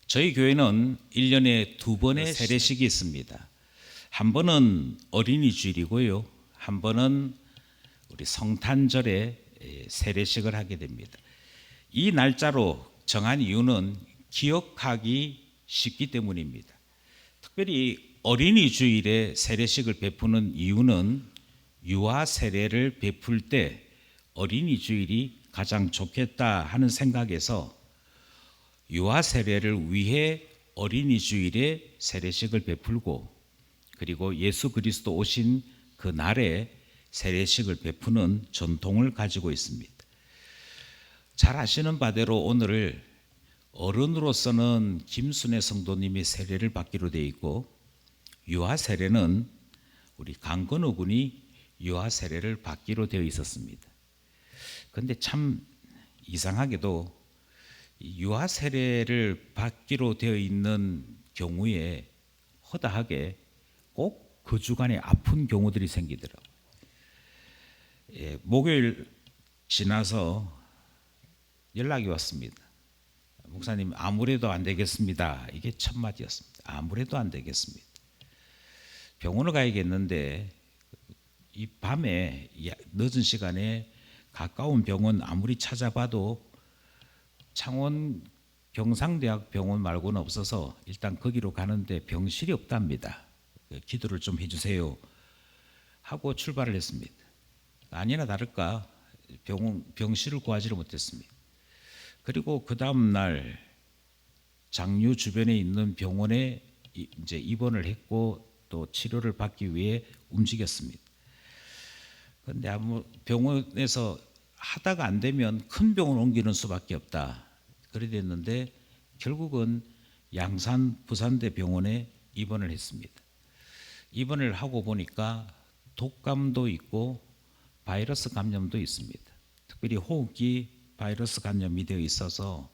저희 교회는 1년에 두 번의 세례식이 있습니다. 한 번은 어린이 주일이고요. 한 번은 우리 성탄절에 세례식을 하게 됩니다. 이 날짜로 정한 이유는 기억하기 쉽기 때문입니다. 특별히 어린이 주일에 세례식을 베푸는 이유는 유아 세례를 베풀 때 어린이 주일이 가장 좋겠다 하는 생각에서 유아 세례를 위해 어린이 주일에 세례식을 베풀고, 그리고 예수 그리스도 오신 그 날에 세례식을 베푸는 전통을 가지고 있습니다. 잘 아시는 바대로 오늘 어른으로서는 김순애 성도님이 세례를 받기로 되어 있고, 유아 세례는 우리 강건우 군이 유아 세례를 받기로 되어 있었습니다. 그런데 참 이상하게도 유아 세례를 받기로 되어 있는 경우에 허다하게 꼭 그 주간에 아픈 경우들이 생기더라고요. 목요일 지나서 연락이 왔습니다. 목사님, 아무래도 안 되겠습니다. 이게 첫 마디였습니다. 아무래도 안 되겠습니다. 병원을 가야겠는데 이 밤에 늦은 시간에 가까운 병원 아무리 찾아봐도 창원 경상대학 병원 말고는 없어서 일단 거기로 가는데 병실이 없답니다. 기도를 좀 해주세요 하고 출발을 했습니다. 아니나 다를까 병실을 구하지를 못했습니다. 그리고 그 다음 날 장류 주변에 있는 병원에 이제 입원을 했고 또 치료를 받기 위해 움직였습니다. 그런데 병원에서 하다가 안 되면 큰 병원 옮기는 수밖에 없다. 그래 됐는데 결국은 양산 부산대 병원에 입원을 했습니다. 입원을 하고 보니까 독감도 있고 바이러스 감염도 있습니다. 특별히 호흡기 바이러스 감염이 되어 있어서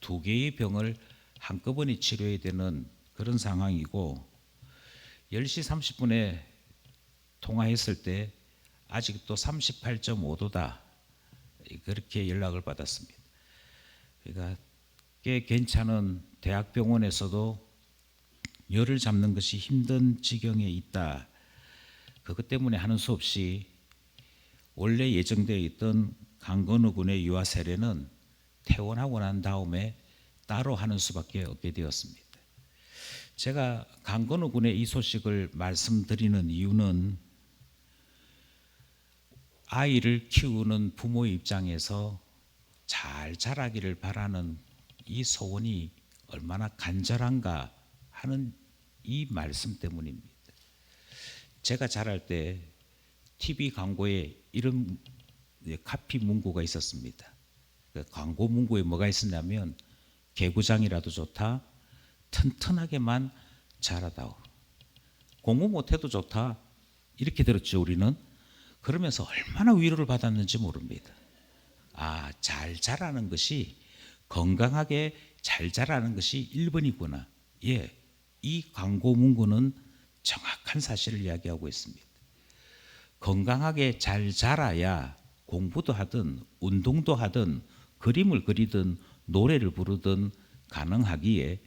두 개의 병을 한꺼번에 치료해야 되는 그런 상황이고, 10시 30분에 통화했을 때 아직도 38.5도다 그렇게 연락을 받았습니다. 그러니까 꽤 괜찮은 대학병원에서도 열을 잡는 것이 힘든 지경에 있다. 그것 때문에 하는 수 없이 원래 예정되어 있던 강건우 군의 유아 세례는 퇴원하고 난 다음에 따로 하는 수밖에 없게 되었습니다. 제가 강건우 군의 이 소식을 말씀드리는 이유는 아이를 키우는 부모의 입장에서 잘 자라기를 바라는 이 소원이 얼마나 간절한가 하는 이 말씀 때문입니다. 제가 자랄 때 TV 광고에 이런 카피 문구가 있었습니다. 그 광고 문구에 뭐가 있었냐면 개구장이라도 좋다, 튼튼하게만 자라다오, 공부 못해도 좋다, 이렇게 들었죠 우리는. 그러면서 얼마나 위로를 받았는지 모릅니다. 잘 자라는 것이, 건강하게 잘 자라는 것이 1번이구나. 이 광고 문구는 정확한 사실을 이야기하고 있습니다. 건강하게 잘 자라야 공부도 하든 운동도 하든 그림을 그리든 노래를 부르든 가능하기에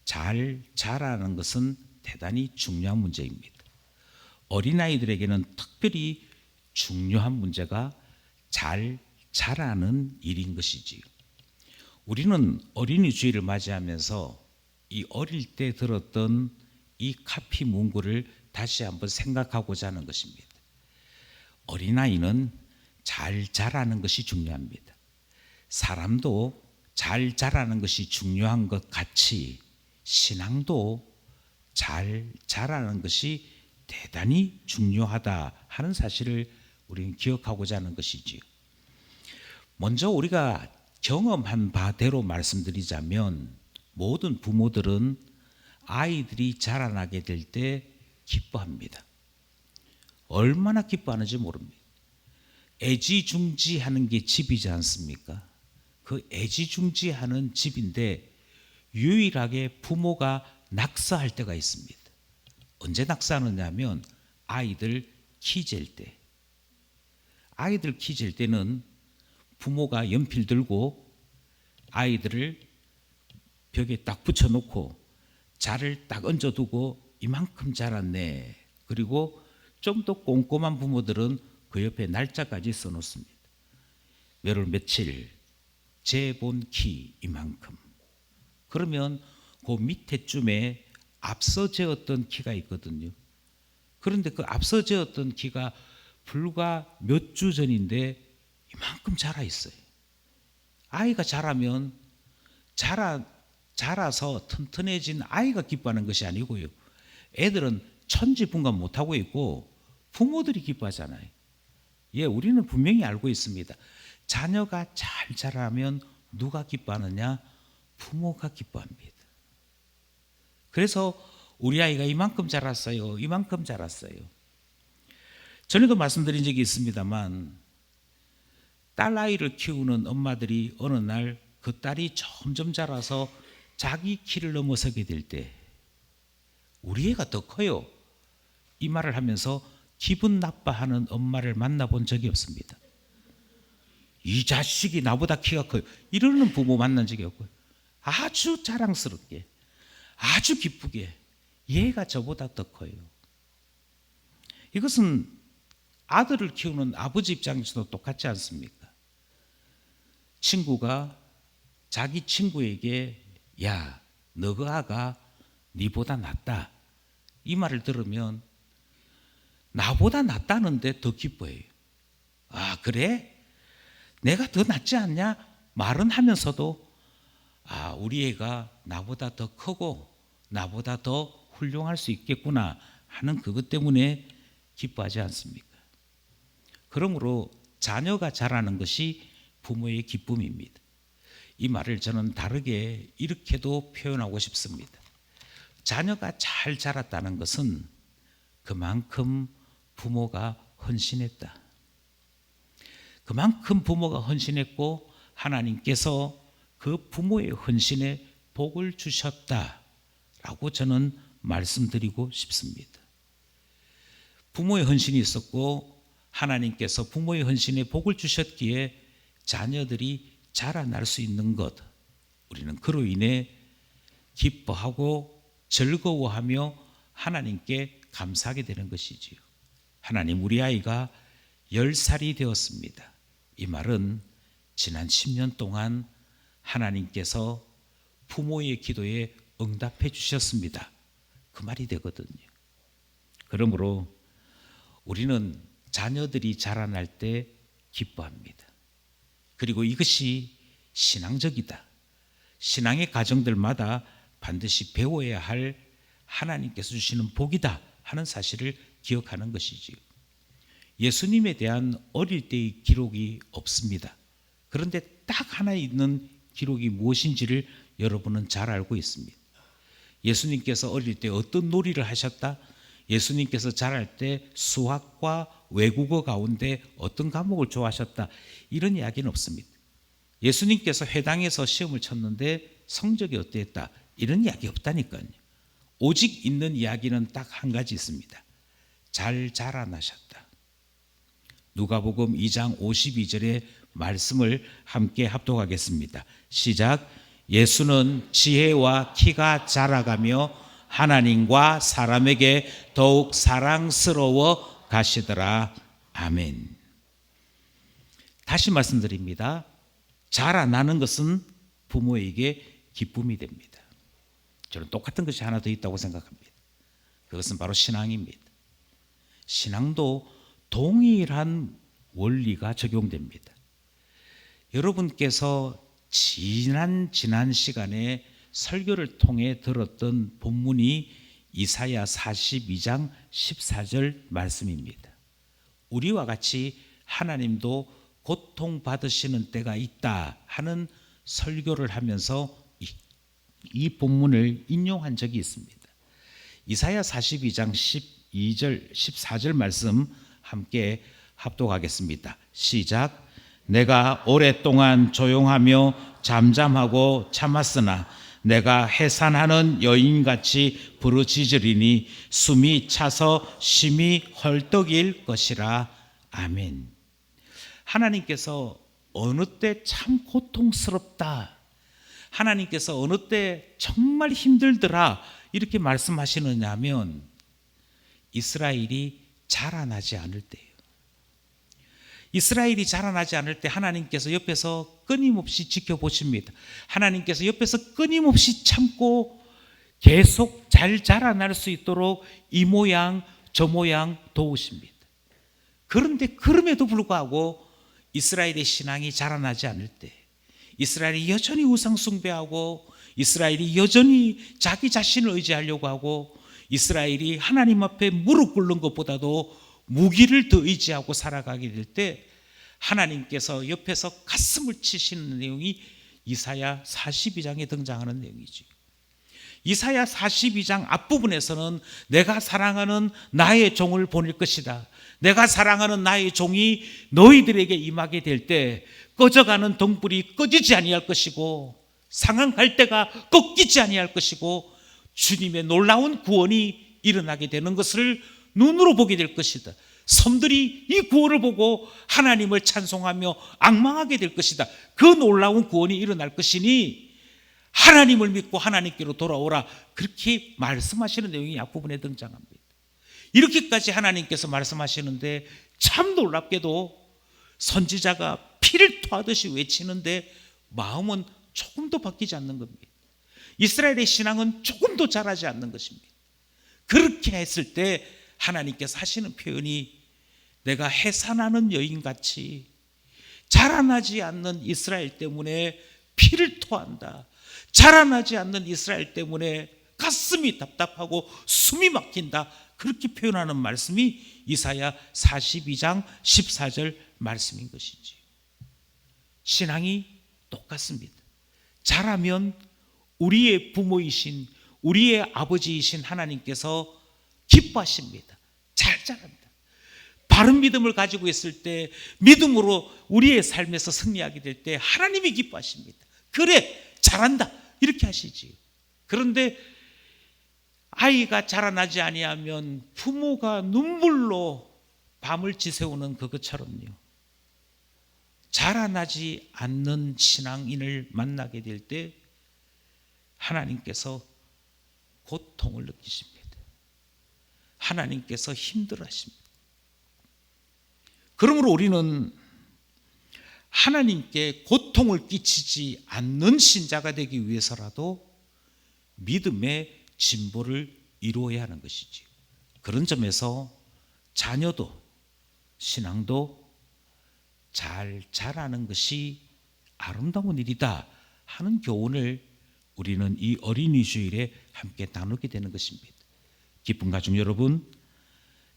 잘 자라는 것은 대단히 중요한 문제입니다. 어린아이들에게는 특별히 중요한 문제가 잘 자라는 일인 것이지요. 우리는 어린이 주일을 맞이하면서 이 어릴 때 들었던 이 카피 문구를 다시 한번 생각하고자 하는 것입니다. 어린아이는 잘 자라는 것이 중요합니다. 사람도 잘 자라는 것이 중요한 것 같이 신앙도 잘 자라는 것이 대단히 중요하다 하는 사실을 우리는 기억하고자 하는 것이지요. 먼저 우리가 경험한 바대로 말씀드리자면, 모든 부모들은 아이들이 자라나게 될 때 기뻐합니다. 얼마나 기뻐하는지 모릅니다. 애지중지하는 게 집이지 않습니까? 그 애지중지하는 집인데 유일하게 부모가 낙서할 때가 있습니다. 언제 낙서하느냐면 아이들 키 잴 때. 아이들 키 잴 때는 부모가 연필 들고 아이들을 벽에 딱 붙여놓고 자를 딱 얹어두고 이만큼 자랐네. 그리고 좀 더 꼼꼼한 부모들은 그 옆에 날짜까지 써놓습니다. 몇월 며칠, 재본 키 이만큼. 그러면 그 밑에쯤에 앞서 재었던 키가 있거든요. 그런데 그 앞서 재었던 키가 불과 몇 주 전인데 이만큼 자라 있어요. 아이가 자라면 자라서 튼튼해진 아이가 기뻐하는 것이 아니고요. 애들은 천지분간 못하고 있고 부모들이 기뻐하잖아요. 예, 우리는 분명히 알고 있습니다. 자녀가 잘 자라면 누가 기뻐하느냐? 부모가 기뻐합니다. 그래서 우리 아이가 이만큼 자랐어요. 이만큼 자랐어요. 전에도 말씀드린 적이 있습니다만 딸 아이를 키우는 엄마들이 어느 날 그 딸이 점점 자라서 자기 키를 넘어서게 될 때 우리 애가 더 커요. 이 말을 하면서 기분 나빠하는 엄마를 만나본 적이 없습니다. 이 자식이 나보다 키가 커요. 이러는 부모 만난 적이 없고요. 아주 자랑스럽게, 아주 기쁘게 얘가 저보다 더 커요. 이것은 아들을 키우는 아버지 입장에서도 똑같지 않습니까? 친구가 자기 친구에게 야, 너 그 아가 니보다 낫다 이 말을 들으면 나보다 낫다는데 더 기뻐해요. 아, 그래? 내가 더 낫지 않냐? 말은 하면서도 아, 우리 애가 나보다 더 크고 나보다 더 훌륭할 수 있겠구나 하는 그것 때문에 기뻐하지 않습니까? 그러므로 자녀가 자라는 것이 부모의 기쁨입니다. 이 말을 저는 다르게 이렇게도 표현하고 싶습니다. 자녀가 잘 자랐다는 것은 그만큼 부모가 헌신했다. 그만큼 부모가 헌신했고 하나님께서 그 부모의 헌신에 복을 주셨다라고 저는 말씀드리고 싶습니다. 부모의 헌신이 있었고 하나님께서 부모의 헌신에 복을 주셨기에 자녀들이 자라날 수 있는 것, 우리는 그로 인해 기뻐하고 즐거워하며 하나님께 감사하게 되는 것이지요. 하나님, 우리 아이가 10살이 되었습니다. 이 말은 지난 10년 동안 하나님께서 부모의 기도에 응답해 주셨습니다. 그 말이 되거든요. 그러므로 우리는 자녀들이 자라날 때 기뻐합니다. 그리고 이것이 신앙적이다. 신앙의 가정들마다 반드시 배워야 할 하나님께서 주시는 복이다 하는 사실을 기억하는 것이지요. 예수님에 대한 어릴 때의 기록이 없습니다. 그런데 딱 하나 있는 기록이 무엇인지를 여러분은 잘 알고 있습니다. 예수님께서 어릴 때 어떤 놀이를 하셨다? 예수님께서 자랄 때 수학과 외국어 가운데 어떤 과목을 좋아하셨다? 이런 이야기는 없습니다. 예수님께서 회당에서 시험을 쳤는데 성적이 어땠다? 이런 이야기 없다니까요. 오직 있는 이야기는 딱 한 가지 있습니다. 잘 자라나셨다. 누가복음 2장 52절의 말씀을 함께 합독하겠습니다. 시작. 예수는 지혜와 키가 자라가며 하나님과 사람에게 더욱 사랑스러워 가시더라. 아멘. 다시 말씀드립니다. 자라나는 것은 부모에게 기쁨이 됩니다. 저는 똑같은 것이 하나 더 있다고 생각합니다. 그것은 바로 신앙입니다. 신앙도 동일한 원리가 적용됩니다. 여러분께서 지난 시간에 설교를 통해 들었던 본문이 이사야 42장 14절 말씀입니다. 우리와 같이 하나님도 고통받으시는 때가 있다 하는 설교를 하면서 이 본문을 인용한 적이 있습니다. 이사야 42장 12절 14절 말씀 함께 합독하겠습니다. 시작. 내가 오랫동안 조용하며 잠잠하고 참았으나 내가 해산하는 여인같이 부르짖으리니 숨이 차서 심히 헐떡일 것이라. 아멘. 하나님께서 어느 때 참 고통스럽다, 하나님께서 어느 때 정말 힘들더라 이렇게 말씀하시느냐 하면 이스라엘이 자라나지 않을 때예요. 이스라엘이 자라나지 않을 때 하나님께서 옆에서 끊임없이 지켜보십니다. 하나님께서 옆에서 끊임없이 참고 계속 잘 자라날 수 있도록 이 모양 저 모양 도우십니다. 그런데 그럼에도 불구하고 이스라엘의 신앙이 자라나지 않을 때, 이스라엘이 여전히 우상 숭배하고 이스라엘이 여전히 자기 자신을 의지하려고 하고 이스라엘이 하나님 앞에 무릎 꿇는 것보다도 무기를 더 의지하고 살아가게 될 때 하나님께서 옆에서 가슴을 치시는 내용이 이사야 42장에 등장하는 내용이죠. 이사야 42장 앞부분에서는 내가 사랑하는 나의 종을 보낼 것이다. 내가 사랑하는 나의 종이 너희들에게 임하게 될 때 꺼져가는 등불이 꺼지지 아니할 것이고 상한 때가 꺾이지 아니할 것이고 주님의 놀라운 구원이 일어나게 되는 것을 눈으로 보게 될 것이다. 섬들이 이 구원을 보고 하나님을 찬송하며 앙망하게 될 것이다. 그 놀라운 구원이 일어날 것이니 하나님을 믿고 하나님께로 돌아오라. 그렇게 말씀하시는 내용이 앞부분에 등장합니다. 이렇게까지 하나님께서 말씀하시는데 참 놀랍게도 선지자가 피를 토하듯이 외치는데 마음은 조금도 바뀌지 않는 겁니다. 이스라엘의 신앙은 조금도 자라지 않는 것입니다. 그렇게 했을 때 하나님께서 하시는 표현이 내가 해산하는 여인같이 자라나지 않는 이스라엘 때문에 피를 토한다. 자라나지 않는 이스라엘 때문에 가슴이 답답하고 숨이 막힌다. 그렇게 표현하는 말씀이 이사야 42장 14절 말씀인 것이지. 신앙이 똑같습니다. 자라면 우리의 부모이신 우리의 아버지이신 하나님께서 기뻐하십니다. 잘 자랍니다. 바른 믿음을 가지고 있을 때 믿음으로 우리의 삶에서 승리하게 될 때 하나님이 기뻐하십니다. 그래 잘한다 이렇게 하시지요. 그런데 아이가 자라나지 아니하면 부모가 눈물로 밤을 지새우는 그것처럼요. 자라나지 않는 신앙인을 만나게 될 때 하나님께서 고통을 느끼십니다. 하나님께서 힘들어하십니다. 그러므로 우리는 하나님께 고통을 끼치지 않는 신자가 되기 위해서라도 믿음의 진보를 이루어야 하는 것이지. 그런 점에서 자녀도 신앙도 잘 자라는 것이 아름다운 일이다 하는 교훈을 우리는 이 어린이 주일에 함께 나누게 되는 것입니다. 기쁜 가족 여러분,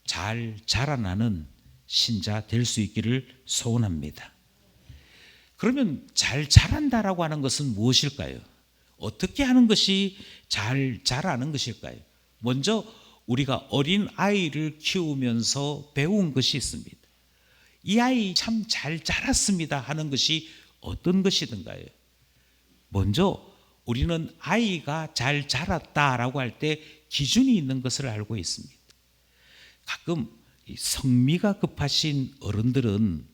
잘 자라나는 신자 될 수 있기를 소원합니다. 그러면 잘 자란다라고 하는 것은 무엇일까요? 어떻게 하는 것이 잘 자라는 것일까요? 먼저 우리가 어린 아이를 키우면서 배운 것이 있습니다. 이 아이 참 잘 자랐습니다 하는 것이 어떤 것이든가요? 먼저 우리는 아이가 잘 자랐다라고 할 때 기준이 있는 것을 알고 있습니다. 가끔 성미가 급하신 어른들은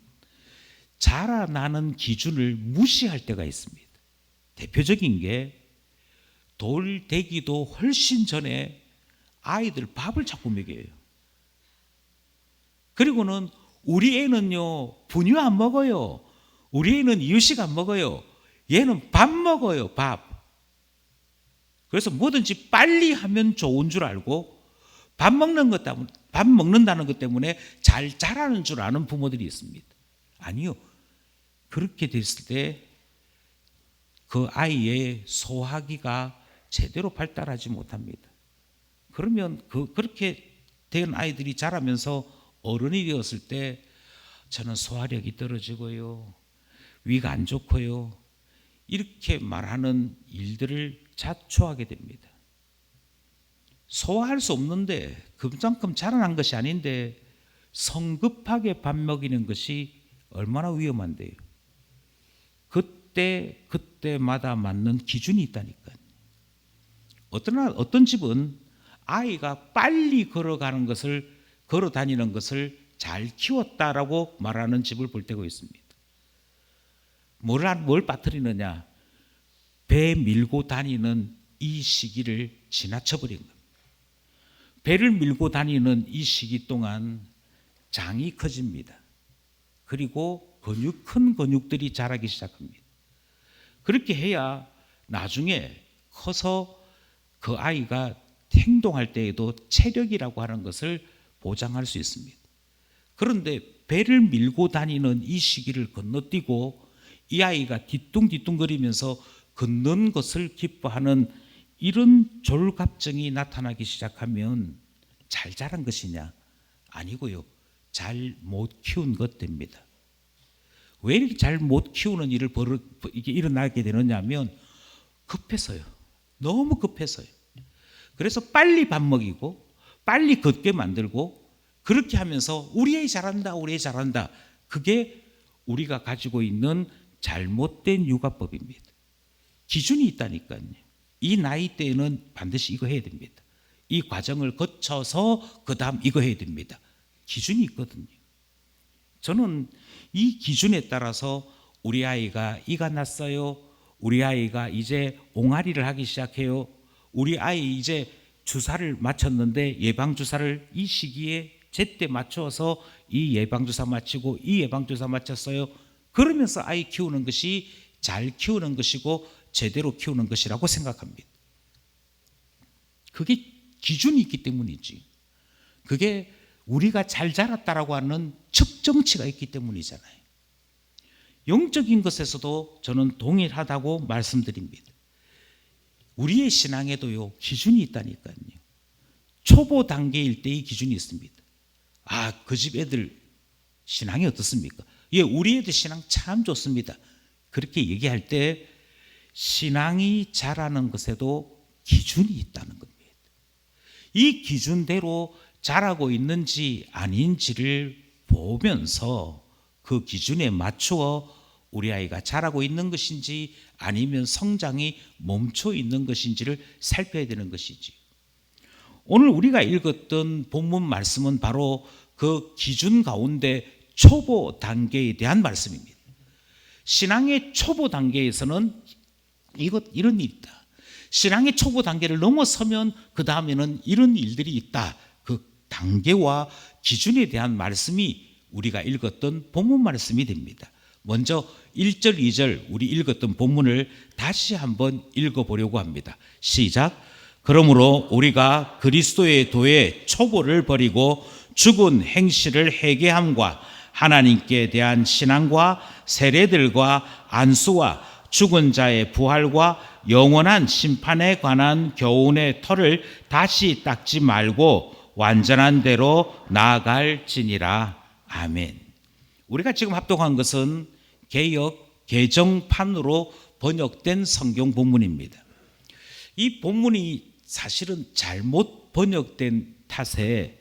자라나는 기준을 무시할 때가 있습니다. 대표적인 게 돌 되기도 훨씬 전에 아이들 밥을 자꾸 먹여요. 그리고는 우리 애는요 분유 안 먹어요. 우리 애는 이유식 안 먹어요. 얘는 밥 먹어요. 밥. 그래서 뭐든지 빨리 하면 좋은 줄 알고 밥 먹는다는 것 때문에 잘 자라는 줄 아는 부모들이 있습니다. 아니요. 그렇게 됐을 때 그 아이의 소화기가 제대로 발달하지 못합니다. 그러면 그렇게 된 아이들이 자라면서 어른이 되었을 때 저는 소화력이 떨어지고요. 위가 안 좋고요. 이렇게 말하는 일들을 자초하게 됩니다. 소화할 수 없는데 그만큼 자라난 것이 아닌데 성급하게 밥 먹이는 것이 얼마나 위험한데요. 그때마다 맞는 기준이 있다니까요. 어떤 집은 아이가 빨리 걸어 다니는 것을 잘 키웠다라고 말하는 집을 볼 때가 있습니다. 뭘 빠뜨리느냐? 배 밀고 다니는 이 시기를 지나쳐버린 겁니다. 배를 밀고 다니는 이 시기 동안 장이 커집니다. 그리고 큰 근육들이 자라기 시작합니다. 그렇게 해야 나중에 커서 그 아이가 행동할 때에도 체력이라고 하는 것을 보장할 수 있습니다. 그런데 배를 밀고 다니는 이 시기를 건너뛰고 이 아이가 뒤뚱뒤뚱거리면서 걷는 것을 기뻐하는 이런 졸갑증이 나타나기 시작하면 잘 자란 것이냐? 아니고요. 잘 못 키운 것 됩니다. 왜 이렇게 잘 못 키우는 일을 이게 일어나게 되느냐 하면 급해서요. 너무 급해서요. 그래서 빨리 밥 먹이고 빨리 걷게 만들고 그렇게 하면서 우리 애 잘한다, 우리 애 잘한다. 그게 우리가 가지고 있는 잘못된 육아법입니다. 기준이 있다니까요. 이 나이 때에는 반드시 이거 해야 됩니다. 이 과정을 거쳐서 그 다음 이거 해야 됩니다. 기준이 있거든요. 저는 이 기준에 따라서 우리 아이가 이가 났어요. 우리 아이가 이제 옹알이를 하기 시작해요. 우리 아이 이제 주사를 맞췄는데 예방주사를 이 시기에 제때 맞춰서 이 예방주사 맞히고 이 예방주사 맞췄어요. 그러면서 아이 키우는 것이 잘 키우는 것이고 제대로 키우는 것이라고 생각합니다. 그게 기준이 있기 때문이지. 그게 우리가 잘 자랐다라고 하는 측정치가 있기 때문이잖아요. 영적인 것에서도 저는 동일하다고 말씀드립니다. 우리의 신앙에도요, 기준이 있다니까요. 초보 단계일 때의 기준이 있습니다. 아, 그 집 애들 신앙이 어떻습니까? 예, 우리 애들 신앙 참 좋습니다. 그렇게 얘기할 때 신앙이 자라는 것에도 기준이 있다는 겁니다. 이 기준대로 자라고 있는지 아닌지를 보면서 그 기준에 맞추어 우리 아이가 자라고 있는 것인지 아니면 성장이 멈춰 있는 것인지를 살펴야 되는 것이지. 오늘 우리가 읽었던 본문 말씀은 바로 그 기준 가운데 초보 단계에 대한 말씀입니다. 신앙의 초보 단계에서는 이런 일이 있다. 신앙의 초보 단계를 넘어서면 그 다음에는 이런 일들이 있다. 그 단계와 기준에 대한 말씀이 우리가 읽었던 본문 말씀이 됩니다. 먼저 1절, 2절 우리 읽었던 본문을 다시 한번 읽어보려고 합니다. 시작. 그러므로 우리가 그리스도의 도의 초보를 버리고 죽은 행실을 회개함과 하나님께 대한 신앙과 세례들과 안수와 죽은 자의 부활과 영원한 심판에 관한 교훈의 털을 다시 닦지 말고 완전한 대로 나아갈지니라. 아멘. 우리가 지금 합독한 것은 개역 개정판으로 번역된 성경 본문입니다. 이 본문이 사실은 잘못 번역된 탓에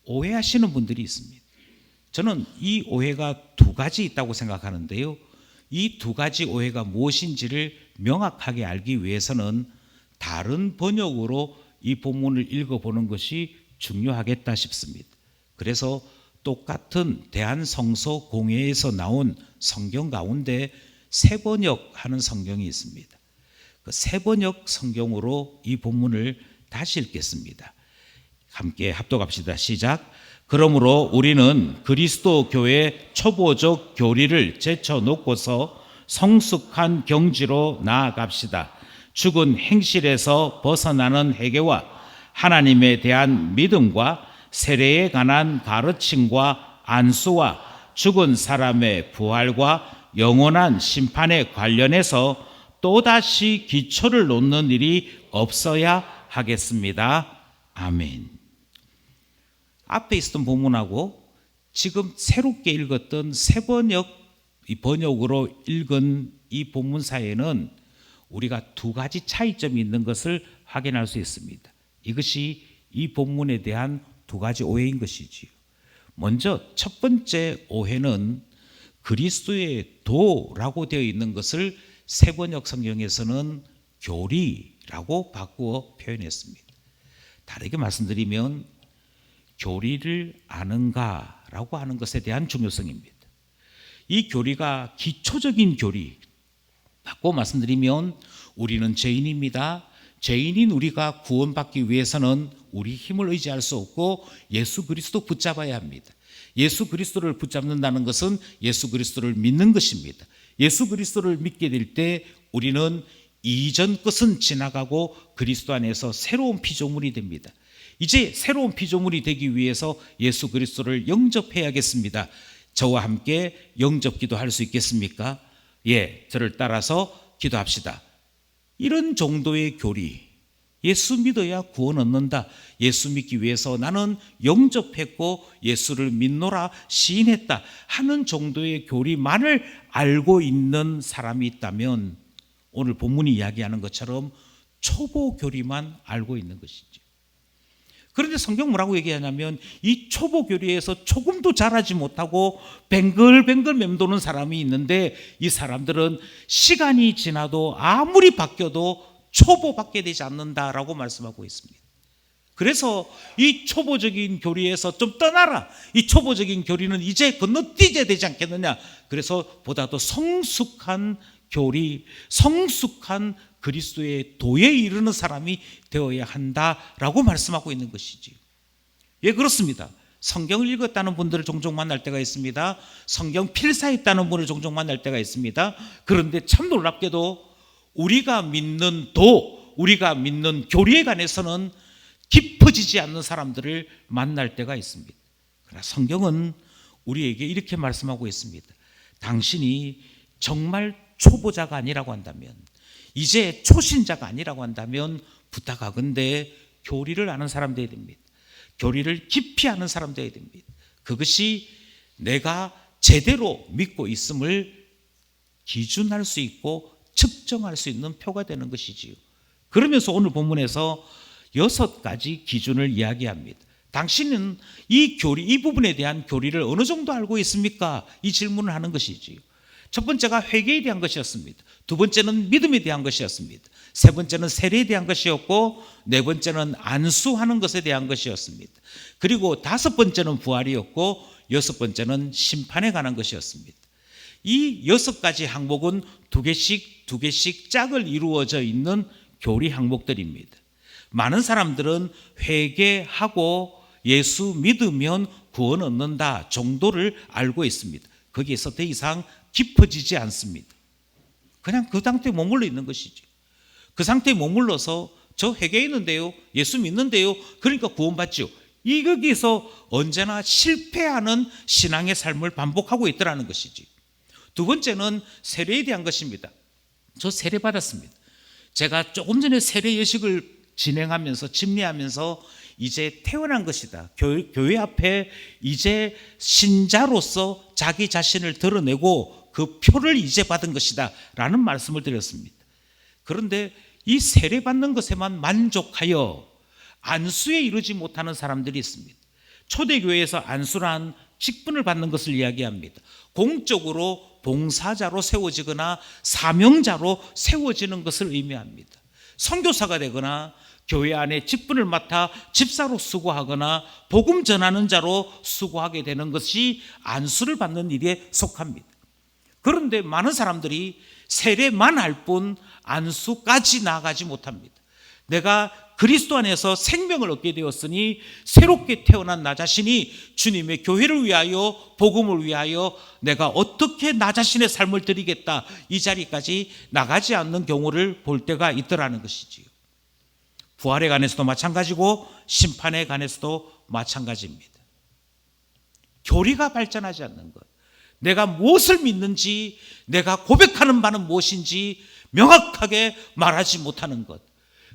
오해하시는 분들이 있습니다. 저는 이 오해가 두 가지 있다고 생각하는데요. 이 두 가지 오해가 무엇인지를 명확하게 알기 위해서는 다른 번역으로 이 본문을 읽어보는 것이 중요하겠다 싶습니다. 그래서 똑같은 대한성서공회에서 나온 성경 가운데 새번역하는 성경이 있습니다. 그 새번역 성경으로 이 본문을 다시 읽겠습니다. 함께 합독합시다. 시작. 그러므로 우리는 그리스도 교회의 초보적 교리를 제쳐놓고서 성숙한 경지로 나아갑시다. 죽은 행실에서 벗어나는 회개와 하나님에 대한 믿음과 세례에 관한 가르침과 안수와 죽은 사람의 부활과 영원한 심판에 관련해서 또다시 기초를 놓는 일이 없어야 하겠습니다. 아멘. 앞에 있었던 본문하고 지금 새롭게 읽었던 새번역 번역으로 읽은 이 본문 사이에는 우리가 두 가지 차이점이 있는 것을 확인할 수 있습니다. 이것이 이 본문에 대한 두 가지 오해인 것이지요. 먼저 첫 번째 오해는 그리스도의 도라고 되어 있는 것을 새번역 성경에서는 교리라고 바꾸어 표현했습니다. 다르게 말씀드리면 교리를 아는가라고 하는 것에 대한 중요성입니다. 이 교리가 기초적인 교리, 바꿔 말씀드리면 우리는 죄인입니다. 죄인인 우리가 구원받기 위해서는 우리 힘을 의지할 수 없고 예수 그리스도 붙잡아야 합니다. 예수 그리스도를 붙잡는다는 것은 예수 그리스도를 믿는 것입니다. 예수 그리스도를 믿게 될 때 우리는 이전 것은 지나가고 그리스도 안에서 새로운 피조물이 됩니다. 이제 새로운 피조물이 되기 위해서 예수 그리스도를 영접해야겠습니다. 저와 함께 영접 기도할 수 있겠습니까? 예, 저를 따라서 기도합시다. 이런 정도의 교리, 예수 믿어야 구원 얻는다. 예수 믿기 위해서 나는 영접했고 예수를 믿노라 시인했다 하는 정도의 교리만을 알고 있는 사람이 있다면 오늘 본문이 이야기하는 것처럼 초보 교리만 알고 있는 것이죠. 그런데 성경 뭐라고 얘기하냐면 이 초보 교리에서 조금도 자라지 못하고 뱅글뱅글 맴도는 사람이 있는데 이 사람들은 시간이 지나도 아무리 바뀌어도 초보밖에 되지 않는다라고 말씀하고 있습니다. 그래서 이 초보적인 교리에서 좀 떠나라. 이 초보적인 교리는 이제 건너뛰어야 되지 않겠느냐. 그래서 보다 더 성숙한 교리, 성숙한 그리스도의 도에 이르는 사람이 되어야 한다라고 말씀하고 있는 것이지요. 예, 그렇습니다. 성경을 읽었다는 분들을 종종 만날 때가 있습니다. 성경 필사했다는 분을 종종 만날 때가 있습니다. 그런데 참 놀랍게도 우리가 믿는 도, 우리가 믿는 교리에 관해서는 깊어지지 않는 사람들을 만날 때가 있습니다. 그러나 성경은 우리에게 이렇게 말씀하고 있습니다. 당신이 정말 초보자가 아니라고 한다면, 이제 초신자가 아니라고 한다면 부탁하건대 교리를 아는 사람 되어야 됩니다. 교리를 깊이 아는 사람 되어야 됩니다. 그것이 내가 제대로 믿고 있음을 기준할 수 있고 측정할 수 있는 표가 되는 것이지요. 그러면서 오늘 본문에서 6가지 기준을 이야기합니다. 당신은 이 교리, 이 부분에 대한 교리를 어느 정도 알고 있습니까? 이 질문을 하는 것이지요. 첫 번째가 회개에 대한 것이었습니다. 두 번째는 믿음에 대한 것이었습니다. 세 번째는 세례에 대한 것이었고 네 번째는 안수하는 것에 대한 것이었습니다. 그리고 다섯 번째는 부활이었고 여섯 번째는 심판에 관한 것이었습니다. 이 6가지 항목은 두 개씩 짝을 이루어져 있는 교리 항목들입니다. 많은 사람들은 회개하고 예수 믿으면 구원 얻는다 정도를 알고 있습니다. 거기에서 더 이상 깊어지지 않습니다. 그냥 그 상태에 머물러 있는 것이죠. 그 상태에 머물러서 저 회개했는데요, 예수 믿는데요, 그러니까 구원받죠. 여기서 언제나 실패하는 신앙의 삶을 반복하고 있더라는 것이지. 두 번째는 세례에 대한 것입니다. 저 세례 받았습니다. 제가 조금 전에 세례 예식을 진행하면서 집례하면서 이제 태어난 것이다. 교회 앞에 이제 신자로서 자기 자신을 드러내고 그 표를 이제 받은 것이다 라는 말씀을 드렸습니다. 그런데 이 세례 받는 것에만 만족하여 안수에 이르지 못하는 사람들이 있습니다. 초대교회에서 안수란 직분을 받는 것을 이야기합니다. 공적으로 봉사자로 세워지거나 사명자로 세워지는 것을 의미합니다. 선교사가 되거나 교회 안에 직분을 맡아 집사로 수고하거나 복음 전하는 자로 수고하게 되는 것이 안수를 받는 일에 속합니다. 그런데 많은 사람들이 세례만 할 뿐 안수까지 나아가지 못합니다. 내가 그리스도 안에서 생명을 얻게 되었으니 새롭게 태어난 나 자신이 주님의 교회를 위하여 복음을 위하여 내가 어떻게 나 자신의 삶을 드리겠다, 이 자리까지 나가지 않는 경우를 볼 때가 있더라는 것이지요. 부활에 관해서도 마찬가지고 심판에 관해서도 마찬가지입니다. 교리가 발전하지 않는 것, 내가 무엇을 믿는지, 내가 고백하는 바는 무엇인지 명확하게 말하지 못하는 것,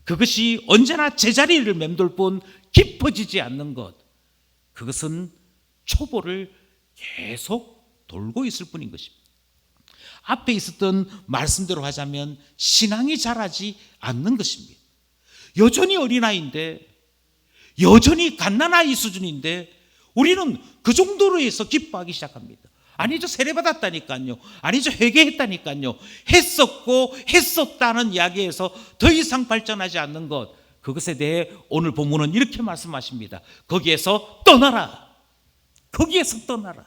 그것이 언제나 제자리를 맴돌 뿐 깊어지지 않는 것, 그것은 초보를 계속 돌고 있을 뿐인 것입니다. 앞에 있었던 말씀대로 하자면 신앙이 자라지 않는 것입니다. 여전히 어린아이인데, 여전히 갓난아이 수준인데 우리는 그 정도로 해서 기뻐하기 시작합니다. 아니, 저 세례받았다니까요. 아니, 저 회개했다니까요. 했었고 했었다는 이야기에서 더 이상 발전하지 않는 것, 그것에 대해 오늘 본문은 이렇게 말씀하십니다. 거기에서 떠나라. 거기에서 떠나라.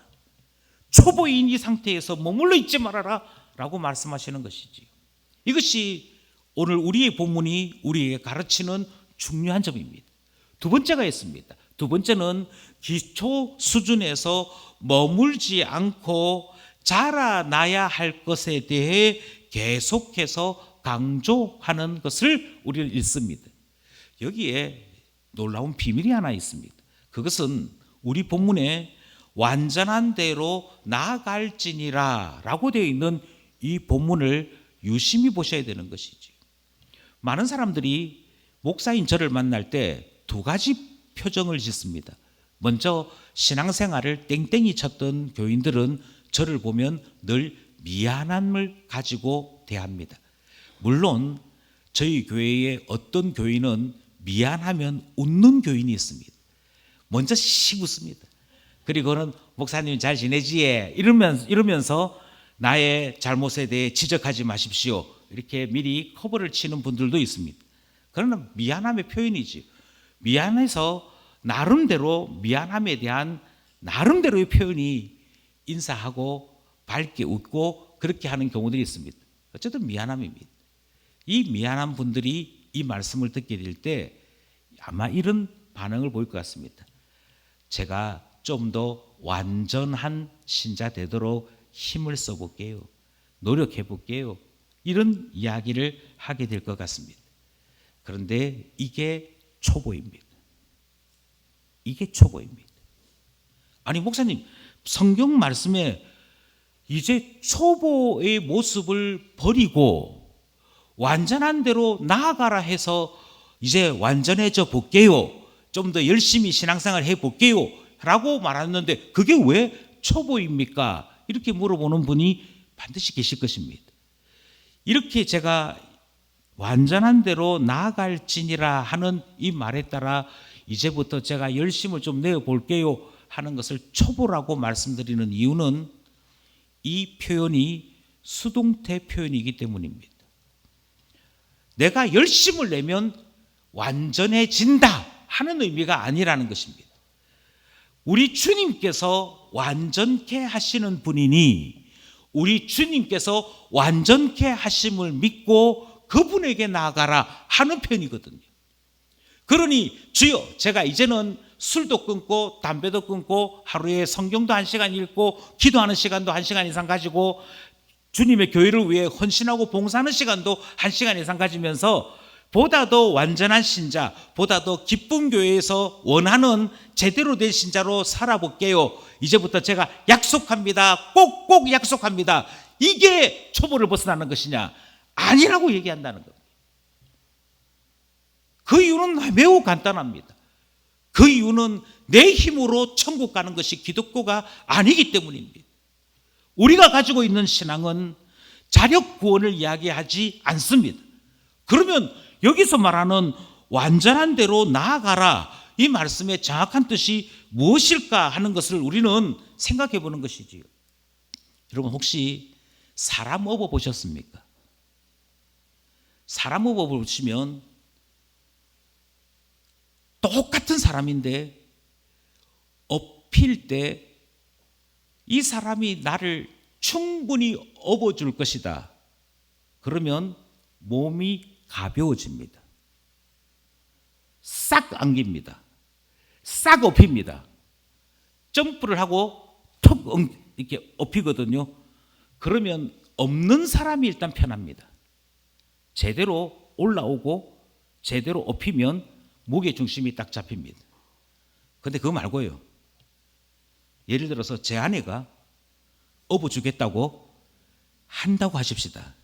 초보인 이 상태에서 머물러 있지 말아라 라고 말씀하시는 것이지. 이것이 오늘 우리의 본문이 우리에게 가르치는 중요한 점입니다. 두 번째가 있습니다. 두 번째는 기초 수준에서 머물지 않고 자라나야 할 것에 대해 계속해서 강조하는 것을 우리는 읽습니다. 여기에 놀라운 비밀이 하나 있습니다. 그것은 우리 본문에 완전한 대로 나아갈지니라 라고 되어 있는 이 본문을 유심히 보셔야 되는 것이죠. 많은 사람들이 목사인 저를 만날 때 두 가지 표정을 짓습니다. 먼저 신앙생활을 땡땡이 쳤던 교인들은 저를 보면 늘 미안함을 가지고 대합니다. 물론 저희 교회의 어떤 교인은 미안하면 웃는 교인이 있습니다. 먼저 씩 웃습니다. 그리고는 목사님 잘 지내지? 이러면서 나의 잘못에 대해 지적하지 마십시오. 이렇게 미리 커버를 치는 분들도 있습니다. 그러나 미안함의 표현이지. 미안해서 나름대로 미안함에 대한 나름대로의 표현이 인사하고 밝게 웃고 그렇게 하는 경우들이 있습니다. 어쨌든 미안함입니다. 이 미안한 분들이 이 말씀을 듣게 될 때 아마 이런 반응을 보일 것 같습니다. 제가 좀 더 완전한 신자 되도록 힘을 써볼게요. 노력해 볼게요. 이런 이야기를 하게 될 것 같습니다. 그런데 이게 초보입니다. 이게 초보입니다. 아니 목사님, 성경 말씀에 이제 초보의 모습을 버리고 완전한 대로 나아가라 해서 이제 완전해져 볼게요. 좀 더 열심히 신앙생활 해볼게요 라고 말하는데 그게 왜 초보입니까? 이렇게 물어보는 분이 반드시 계실 것입니다. 이렇게 제가 완전한 대로 나아갈지니라 하는 이 말에 따라 이제부터 제가 열심을 좀 내어볼게요 하는 것을 초보라고 말씀드리는 이유는 이 표현이 수동태 표현이기 때문입니다. 내가 열심을 내면 완전해진다 하는 의미가 아니라는 것입니다. 우리 주님께서 완전케 하시는 분이니 우리 주님께서 완전케 하심을 믿고 그분에게 나아가라 하는 편이거든요. 그러니 주여, 제가 이제는 술도 끊고 담배도 끊고 하루에 성경도 1시간 읽고 기도하는 시간도 1시간 이상 가지고 주님의 교회를 위해 헌신하고 봉사하는 시간도 1시간 이상 가지면서 보다 더 완전한 신자, 보다 더 기쁜 교회에서 원하는 제대로 된 신자로 살아볼게요. 이제부터 제가 약속합니다. 꼭꼭 약속합니다. 이게 초보를 벗어나는 것이냐? 아니라고 얘기한다는 겁니다. 그 이유는 매우 간단합니다. 그 이유는 내 힘으로 천국 가는 것이 기독교가 아니기 때문입니다. 우리가 가지고 있는 신앙은 자력 구원을 이야기하지 않습니다. 그러면 여기서 말하는 완전한 대로 나아가라, 이 말씀의 정확한 뜻이 무엇일까 하는 것을 우리는 생각해 보는 것이지요. 여러분 혹시 사람 업어 보셨습니까? 사람 업어 보시면 똑같은 사람인데 업힐 때 이 사람이 나를 충분히 업어줄 것이다. 그러면 몸이 가벼워집니다. 싹 안깁니다. 싹 업힙니다. 점프를 하고 턱 이렇게 업히거든요. 그러면 없는 사람이 일단 편합니다. 제대로 올라오고 제대로 업히면 무게 중심이 딱 잡힙니다. 근데 그거 말고요. 예를 들어서 제 아내가 업어주겠다고 한다고 하십시다.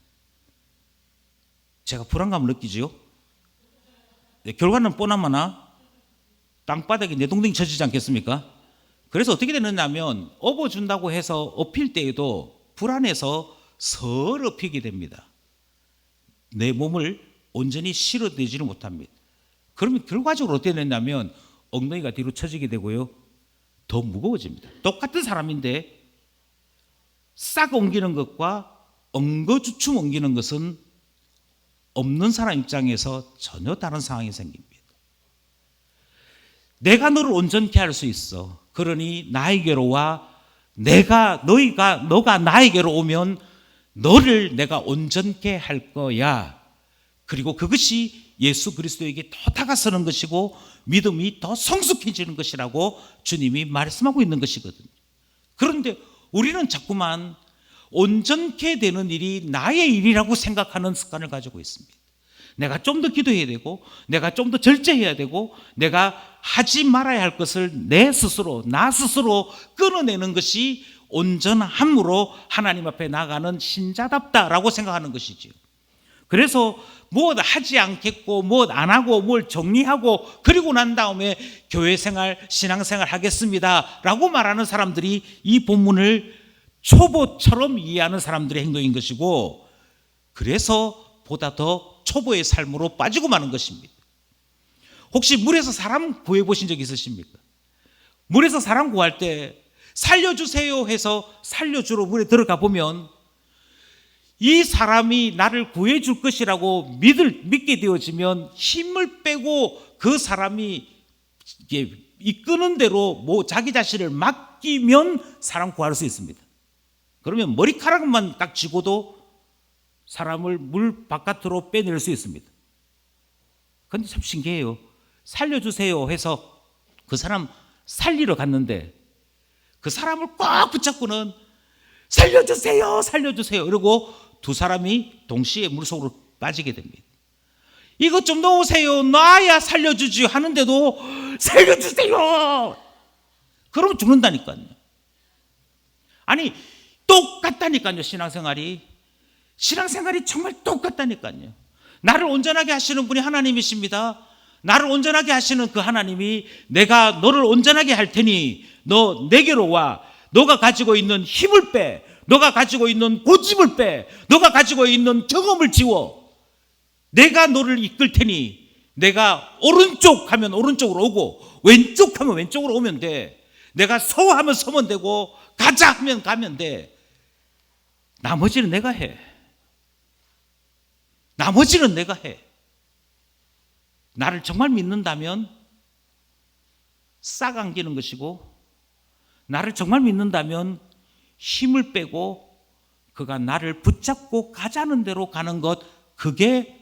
제가 불안감을 느끼지요. 결과는 뻔하거나 땅바닥에 내동댕이 쳐지지 않겠습니까? 그래서 어떻게 되느냐면 업어준다고 해서 업힐 때에도 불안해서 설 업히게 됩니다. 내 몸을 온전히 실어내지를 못합니다. 그러면 결과적으로 어떻게 되냐면 엉덩이가 뒤로 처지게 되고요. 더 무거워집니다. 똑같은 사람인데 싹 옮기는 것과 엉거주춤 옮기는 것은 없는 사람 입장에서 전혀 다른 상황이 생깁니다. 내가 너를 온전케 할 수 있어. 그러니 나에게로 와. 너가 나에게로 오면 너를 내가 온전케 할 거야. 그리고 그것이 예수 그리스도에게 더 다가서는 것이고 믿음이 더 성숙해지는 것이라고 주님이 말씀하고 있는 것이거든요. 그런데 우리는 자꾸만 온전케 되는 일이 나의 일이라고 생각하는 습관을 가지고 있습니다. 내가 좀 더 기도해야 되고, 내가 좀 더 절제해야 되고, 내가 하지 말아야 할 것을 나 스스로 끊어내는 것이 온전함으로 하나님 앞에 나가는 신자답다라고 생각하는 것이지요. 그래서 무엇 하지 않겠고, 무엇 안 하고, 뭘 정리하고, 그리고 난 다음에 교회 생활, 신앙 생활 하겠습니다 라고 말하는 사람들이 이 본문을 초보처럼 이해하는 사람들의 행동인 것이고, 그래서 보다 더 초보의 삶으로 빠지고 마는 것입니다. 혹시 물에서 사람 구해보신 적 있으십니까? 물에서 사람 구할 때 살려주세요 해서 살려주러 물에 들어가 보면 이 사람이 나를 구해줄 것이라고 믿게 되어지면 힘을 빼고 그 사람이 이끄는 대로 자기 자신을 맡기면 사람 구할 수 있습니다. 그러면 머리카락만 딱 쥐고도 사람을 물 바깥으로 빼낼 수 있습니다. 그런데 참 신기해요. 살려주세요 해서 그 사람 살리러 갔는데 그 사람을 꽉 붙잡고는 살려주세요 이러고 두 사람이 동시에 물속으로 빠지게 됩니다. 이것 좀 놓으세요, 놔야 살려주지 하는데도 살려주세요 그러면 죽는다니까요. 아니 똑같다니까요. 신앙생활이 정말 똑같다니까요. 나를 온전하게 하시는 분이 하나님이십니다. 나를 온전하게 하시는 그 하나님이 내가 너를 온전하게 할 테니 너 내게로 와. 너가 가지고 있는 힘을 빼. 너가 가지고 있는 고집을 빼. 너가 가지고 있는 경험을 지워. 내가 너를 이끌 테니 내가 오른쪽 하면 오른쪽으로 오고 왼쪽 하면 왼쪽으로 오면 돼. 내가 서 하면 서면 되고 가자 하면 가면 돼. 나머지는 내가 해. 나머지는 내가 해. 나를 정말 믿는다면 싹 안기는 것이고, 나를 정말 믿는다면 힘을 빼고 그가 나를 붙잡고 가자는 대로 가는 것, 그게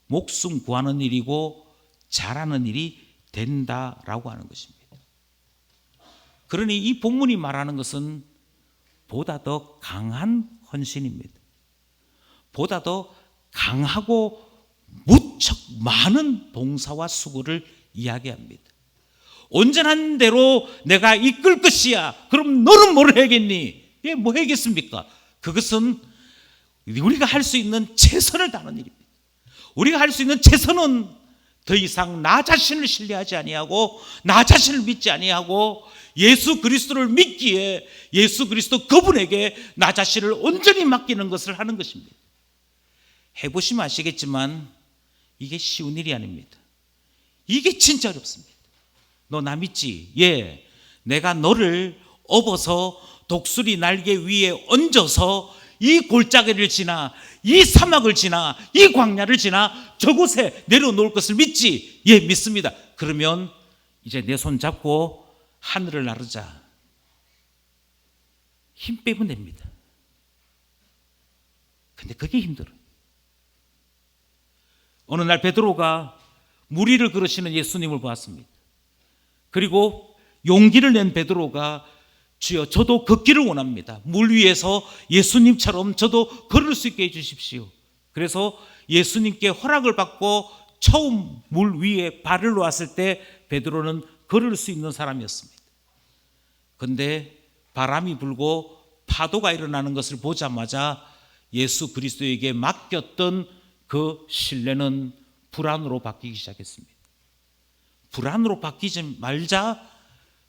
목숨 구하는 일이고 잘하는 일이 된다라고 하는 것입니다. 그러니 이 본문이 말하는 것은 보다 더 강한 헌신입니다. 보다 더 강하고 무척 많은 봉사와 수고를 이야기합니다. 온전한 대로 내가 이끌 것이야. 그럼 너는 뭘 해야겠니? 예, 뭐 해야겠습니까? 그것은 우리가 할 수 있는 최선을 다하는 일입니다. 우리가 할 수 있는 최선은 더 이상 나 자신을 신뢰하지 아니하고 나 자신을 믿지 아니하고 예수 그리스도를 믿기에 예수 그리스도 그분에게 나 자신을 온전히 맡기는 것을 하는 것입니다. 해보시면 아시겠지만 이게 쉬운 일이 아닙니다. 이게 진짜 어렵습니다. 너 나 믿지? 예. 내가 너를 업어서 독수리 날개 위에 얹어서 이 골짜기를 지나 이 사막을 지나 이 광야를 지나 저곳에 내려놓을 것을 믿지? 예, 믿습니다. 그러면 이제 내 손 잡고 하늘을 나르자. 힘 빼면 됩니다. 근데 그게 힘들어요. 어느 날 베드로가 물 위를 걸으시는 예수님을 보았습니다. 그리고 용기를 낸 베드로가 주여 저도 걷기를 원합니다. 물 위에서 예수님처럼 저도 걸을 수 있게 해주십시오. 그래서 예수님께 허락을 받고 처음 물 위에 발을 놓았을 때 베드로는 걸을 수 있는 사람이었습니다. 그런데 바람이 불고 파도가 일어나는 것을 보자마자 예수 그리스도에게 맡겼던 그 신뢰는 불안으로 바뀌기 시작했습니다. 불안으로 바뀌지 말자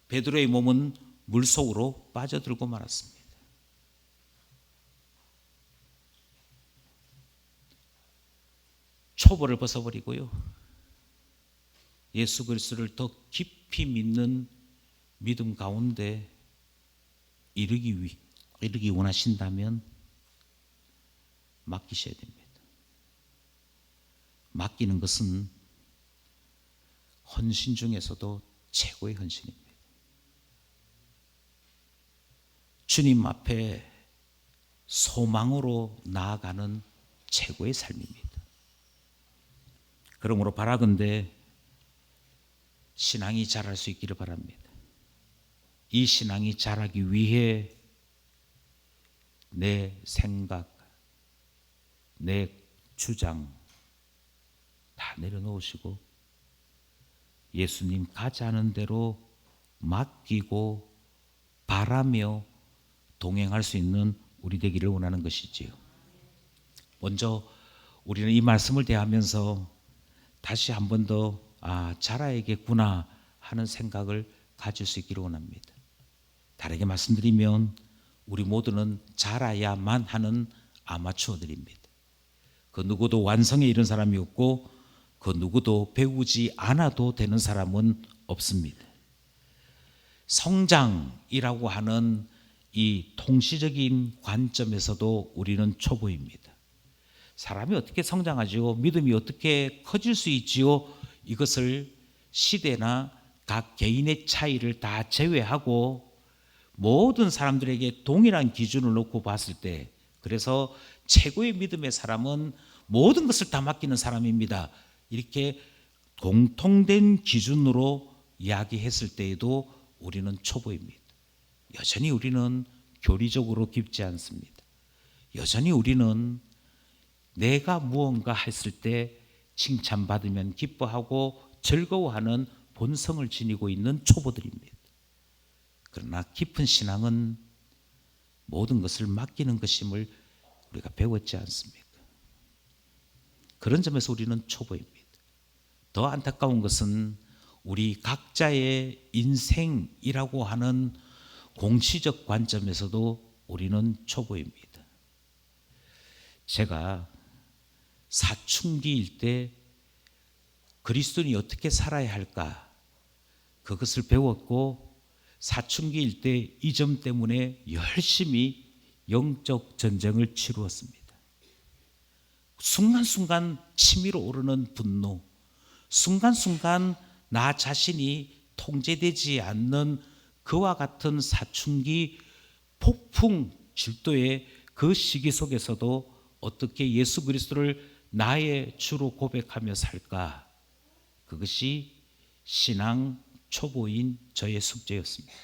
베드로의 몸은 물속으로 빠져들고 말았습니다. 초보를 벗어버리고요. 예수 그리스도를 더 깊이 믿는 믿음 가운데 이르기 원하신다면 맡기셔야 됩니다. 맡기는 것은 헌신 중에서도 최고의 헌신입니다. 주님 앞에 소망으로 나아가는 최고의 삶입니다. 그러므로 바라건대 신앙이 자랄 수 있기를 바랍니다. 이 신앙이 자라기 위해 내 생각, 내 주장 다 내려놓으시고 예수님 가자는 대로 맡기고 바라며 동행할 수 있는 우리 되기를 원하는 것이지요. 먼저 우리는 이 말씀을 대하면서 다시 한 번 더 자라야겠구나 하는 생각을 가질 수 있기를 원합니다. 다르게 말씀드리면 우리 모두는 자라야만 하는 아마추어들입니다. 그 누구도 완성에 이른 사람이 없고 그 누구도 배우지 않아도 되는 사람은 없습니다. 성장이라고 하는 이 통시적인 관점에서도 우리는 초보입니다. 사람이 어떻게 성장하지요? 믿음이 어떻게 커질 수 있지요? 이것을 시대나 각 개인의 차이를 다 제외하고 모든 사람들에게 동일한 기준을 놓고 봤을 때, 그래서 최고의 믿음의 사람은 모든 것을 다 맡기는 사람입니다. 이렇게 공통된 기준으로 이야기했을 때에도 우리는 초보입니다. 여전히 우리는 교리적으로 깊지 않습니다. 여전히 우리는 내가 무언가 했을 때 칭찬받으면 기뻐하고 즐거워하는 본성을 지니고 있는 초보들입니다. 그러나 깊은 신앙은 모든 것을 맡기는 것임을 우리가 배웠지 않습니까? 그런 점에서 우리는 초보입니다. 더 안타까운 것은 우리 각자의 인생이라고 하는 공시적 관점에서도 우리는 초보입니다. 제가 사춘기일 때 그리스도인이 어떻게 살아야 할까, 그것을 배웠고 사춘기일 때 이 점 때문에 열심히 영적 전쟁을 치루었습니다. 순간순간 치밀어 오르는 분노, 순간순간 나 자신이 통제되지 않는 그와 같은 사춘기 폭풍 질도의 그 시기 속에서도 어떻게 예수 그리스도를 나의 주로 고백하며 살까? 그것이 신앙 초보인 저의 숙제였습니다.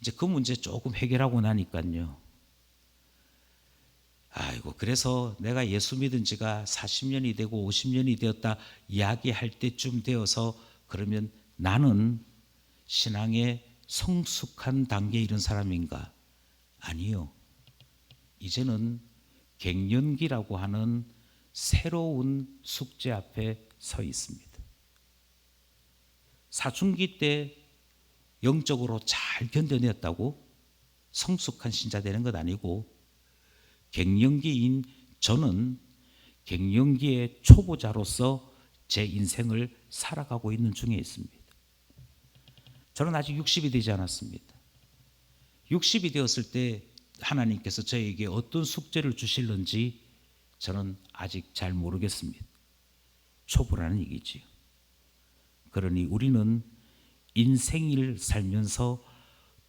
이제 그 문제 조금 해결하고 나니까요, 그래서 내가 예수 믿은 지가 40년이 되고 50년이 되었다 이야기할 때쯤 되어서 그러면 나는 신앙의 성숙한 단계에 이른 사람인가? 아니요. 이제는 갱년기라고 하는 새로운 숙제 앞에 서 있습니다. 사춘기 때 영적으로 잘 견뎌냈다고 성숙한 신자 되는 것 아니고, 갱년기인 저는 갱년기의 초보자로서 제 인생을 살아가고 있는 중에 있습니다. 저는 아직 60이 되지 않았습니다. 60이 되었을 때 하나님께서 저에게 어떤 숙제를 주실는지 저는 아직 잘 모르겠습니다. 초보라는 얘기지요. 그러니 우리는 인생을 살면서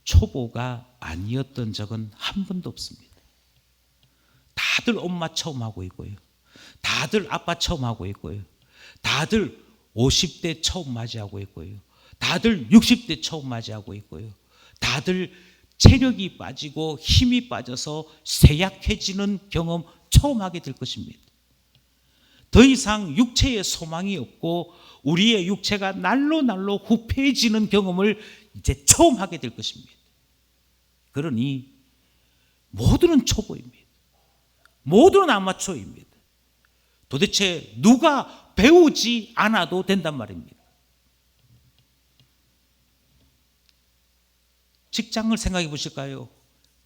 초보가 아니었던 적은 한 번도 없습니다. 다들 엄마 처음 하고 있고요. 다들 아빠 처음 하고 있고요. 다들 50대 처음 맞이하고 있고요. 다들 60대 처음 맞이하고 있고요. 다들 체력이 빠지고 힘이 빠져서 쇠약해지는 경험 처음 하게 될 것입니다. 더 이상 육체에 소망이 없고 우리의 육체가 날로 날로 후패해지는 경험을 이제 처음 하게 될 것입니다. 그러니 모두는 초보입니다. 모두는 아마추어입니다. 도대체 누가 배우지 않아도 된단 말입니다. 직장을 생각해 보실까요?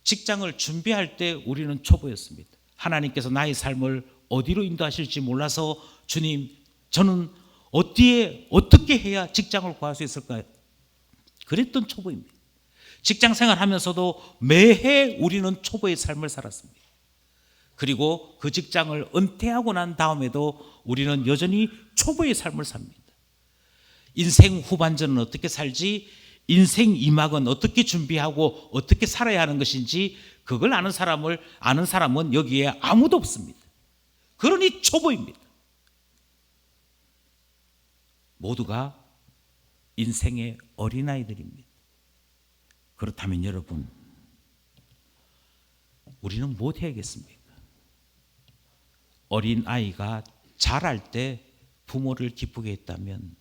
직장을 준비할 때 우리는 초보였습니다. 하나님께서 나의 삶을 어디로 인도하실지 몰라서 주님, 저는 어떻게 해야 직장을 구할 수 있을까요? 그랬던 초보입니다. 직장 생활하면서도 매해 우리는 초보의 삶을 살았습니다. 그리고 그 직장을 은퇴하고 난 다음에도 우리는 여전히 초보의 삶을 삽니다. 인생 후반전은 어떻게 살지, 인생 이막은 어떻게 준비하고 어떻게 살아야 하는 것인지 그걸 아는 사람은 여기에 아무도 없습니다. 그러니 초보입니다. 모두가 인생의 어린아이들입니다. 그렇다면 여러분, 우리는 뭐 해야겠습니까? 어린아이가 자랄 때 부모를 기쁘게 했다면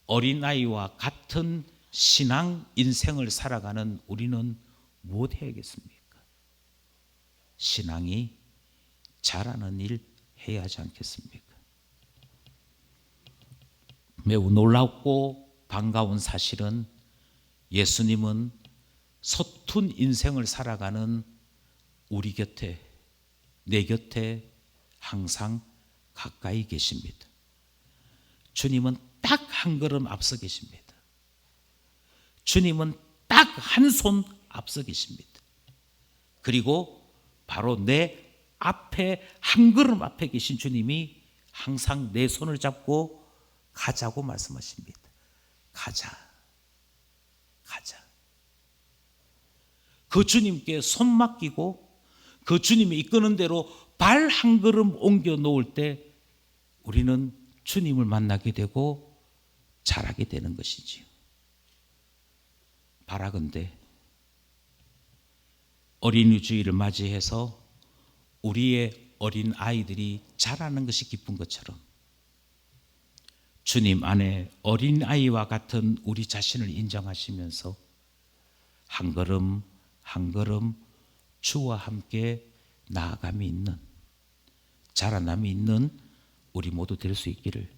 어린아이와 같은 신앙 인생을 살아가는 우리는 뭐 해야겠습니까? 신앙이 자라는 일 해야 하지 않겠습니까? 매우 놀랍고 반가운 사실은 예수님은 서툰 인생을 살아가는 우리 곁에, 내 곁에 항상 가까이 계십니다. 주님은 딱 한 걸음 앞서 계십니다. 주님은 딱 한 손 앞서 계십니다. 그리고 바로 내 앞에 한 걸음 앞에 계신 주님이 항상 내 손을 잡고 가자고 말씀하십니다. 가자. 가자. 그 주님께 손 맡기고 그 주님이 이끄는 대로 발 한 걸음 옮겨 놓을 때 우리는 주님을 만나게 되고 자라게 되는 것이지요. 바라건대 어린이 주일을 맞이해서 우리의 어린 아이들이 자라는 것이 기쁜 것처럼 주님 안에 어린 아이와 같은 우리 자신을 인정하시면서 한 걸음 한 걸음 주와 함께 나아감이 있는, 자라남이 있는 우리 모두 될 수 있기를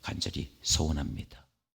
간절히 소원합니다.